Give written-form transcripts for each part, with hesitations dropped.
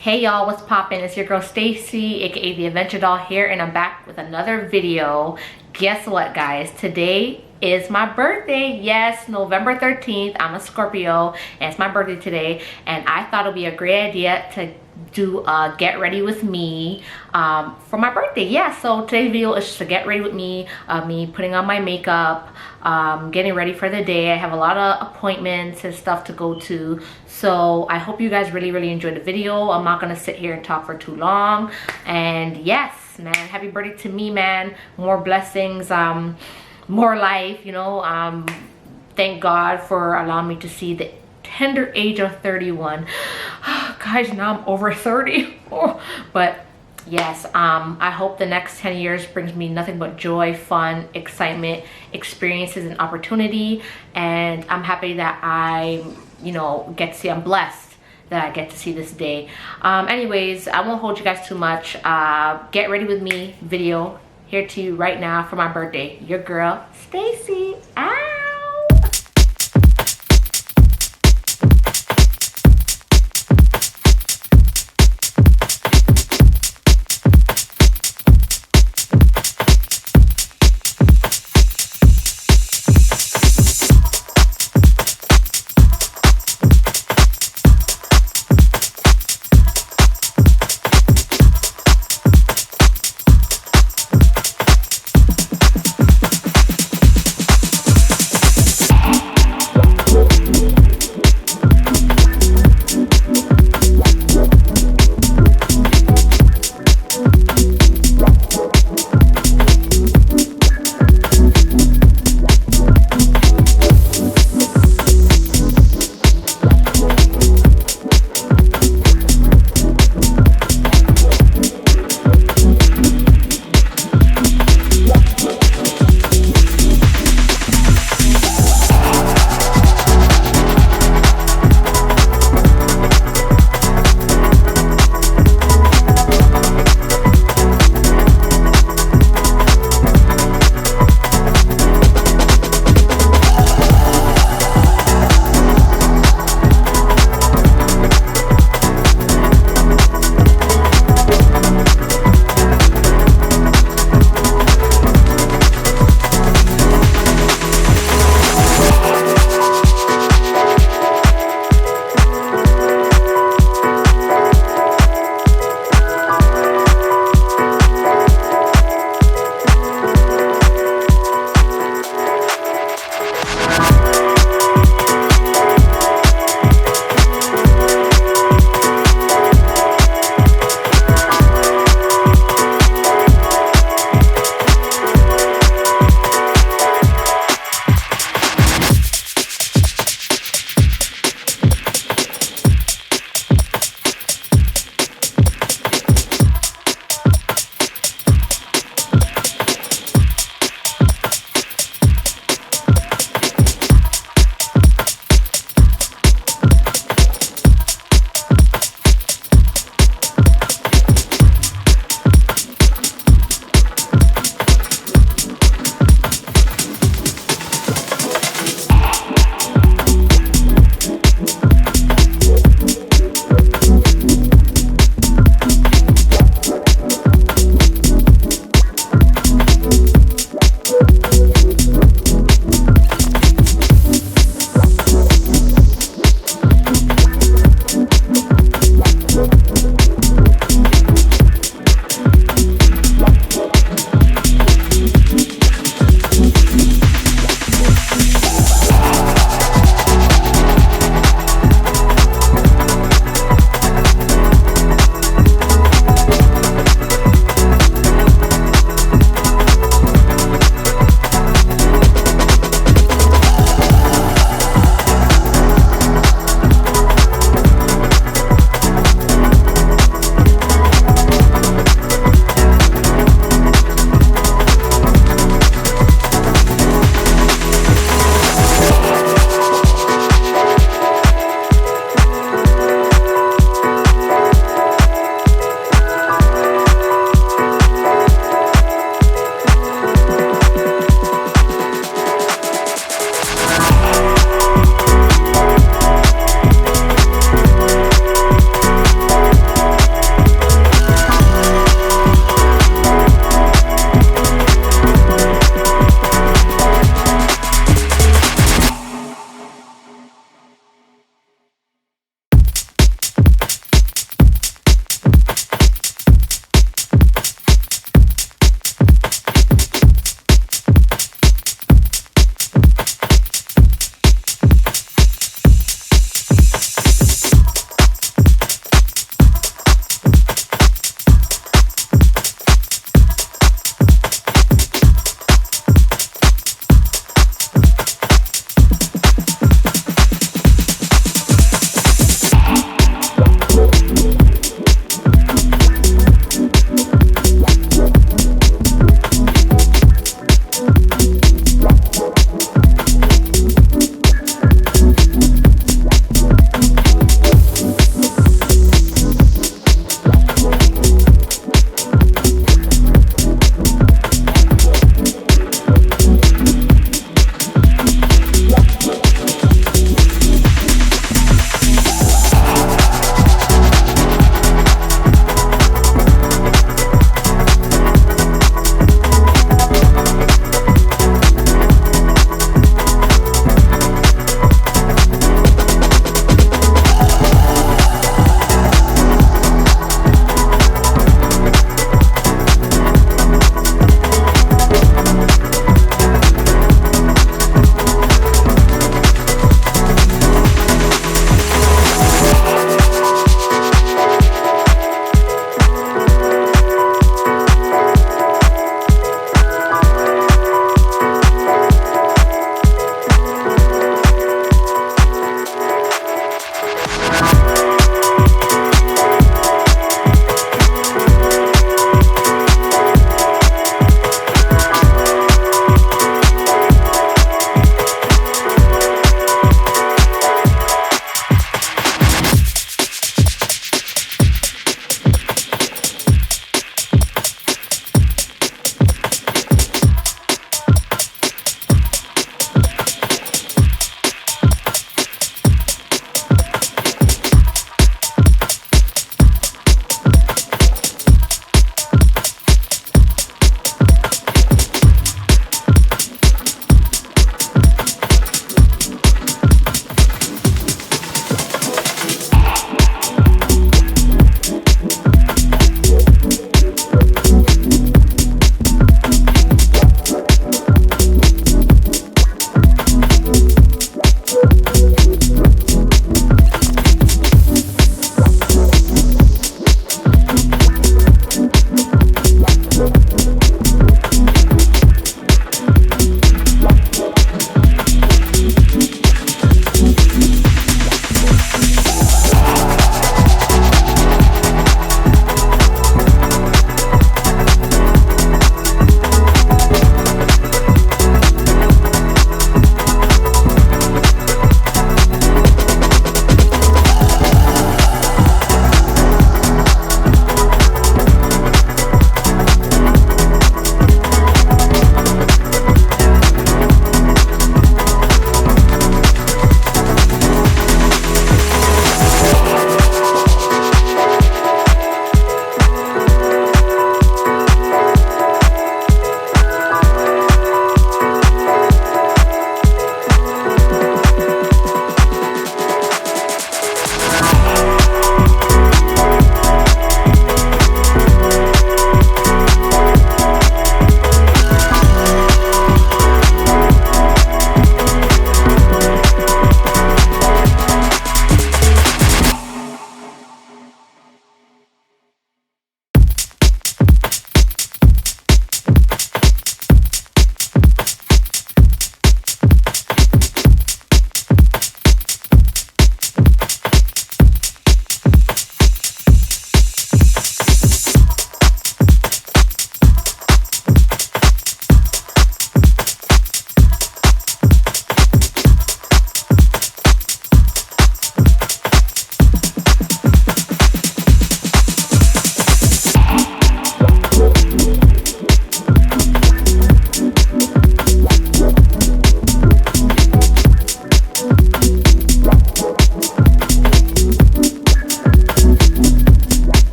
Hey y'all, what's poppin'? It's your girl Stacy, aka the Adventure Doll here, and I'm back with another video. Guess what, guys? Today is my birthday. Yes, November 13th. I'm a Scorpio and it's my birthday today, and I thought it would be a great idea to do a get ready with me for my birthday. Yeah, so today's video is just a get ready with me, me putting on my makeup, getting ready for the day. I have a lot of appointments and stuff to go to, so I hope you guys really enjoy the video. I'm not gonna sit here and talk for too long. And yes, man, happy birthday to me, man. More blessings, more life, you know. Thank God for allowing me to see the tender age of 31. Guys, now I'm over 30. But yes, I hope the next 10 years brings me nothing but joy, fun, excitement, experiences, and opportunity. And I'm happy that I, you know, get to see, I'm blessed that I get to see this day. Anyways, I won't hold you guys too much. Get ready with me video here to you right now for my birthday. Your girl, Stacy. Ow!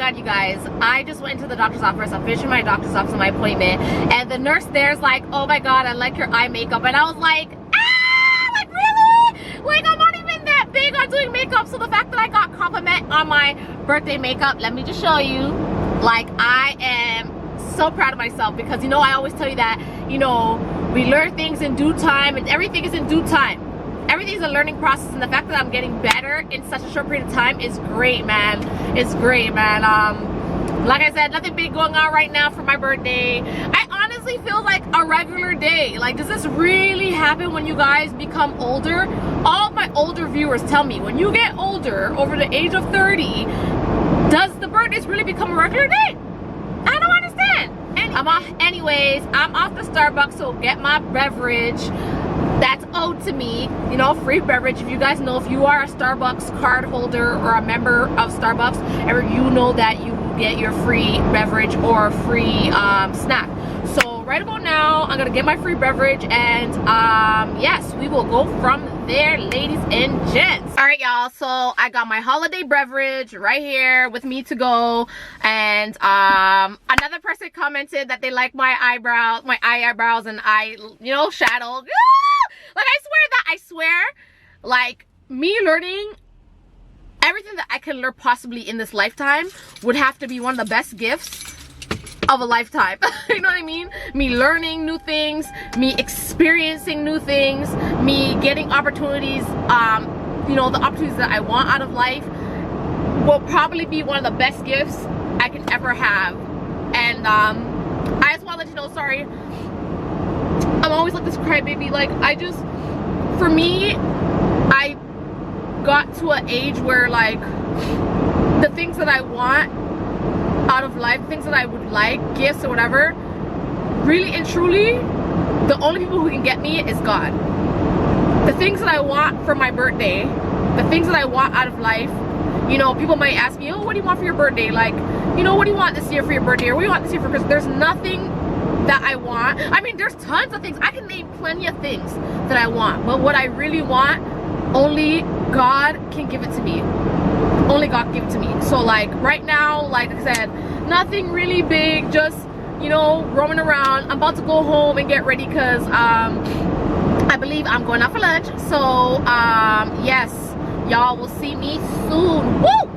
god, you guys, I just went into the doctor's office. I'm finishing my doctor's office on my appointment, and the nurse there's like, oh my god, I like your eye makeup. And I was like, ah, like really? Like I'm not even that big on doing makeup. So the fact that I got compliment on my birthday makeup, let me just show you, like I am so proud of myself, because you know I always tell you that, you know, we learn things in due time, and everything is in due time. Everything's a learning process, and the fact that I'm getting better in such a short period of time is great, man. It's great, man. Like I said, nothing big going on right now for my birthday. I honestly feel like a regular day. Like, does this really happen when you guys become older? All of my older viewers tell me, when you get older, over the age of 30, does the birthdays really become a regular day? I don't understand. Anyways, I'm off the Starbucks to get my beverage that's owed to me, you know, free beverage. If you guys know, if you are a Starbucks card holder or a member of Starbucks, you know that you get your free beverage or free snack. So right about now, I'm gonna get my free beverage, and yes, we will go from there, ladies and gents. All right, y'all, so I got my holiday beverage right here with me to go, and another person commented that they like my eyebrows and you know, shadow. Like, I swear, like, me learning everything that I can learn possibly in this lifetime would have to be one of the best gifts of a lifetime. You know what I mean? Me learning new things, me experiencing new things, me getting opportunities, you know, the opportunities that I want out of life will probably be one of the best gifts I can ever have. And I just want to let you know, sorry, I'm always like this crybaby. Like, for me, I got to an age where, like, the things that I want out of life, things that I would like, gifts or whatever, really and truly, the only people who can get me is God. The things that I want for my birthday, the things that I want out of life, you know, people might ask me, oh, what do you want for your birthday? Like, you know, what do you want this year for your birthday? Or what do you want this year for Christmas? There's nothing that I want. I mean, there's tons of things. I can name plenty of things that I want, but what I really want, only God can give it to me. Only God can give it to me. So like right now, like I said, nothing really big, just, you know, roaming around. I'm about to go home and get ready, because I believe I'm going out for lunch. So yes, y'all will see me soon. Woo!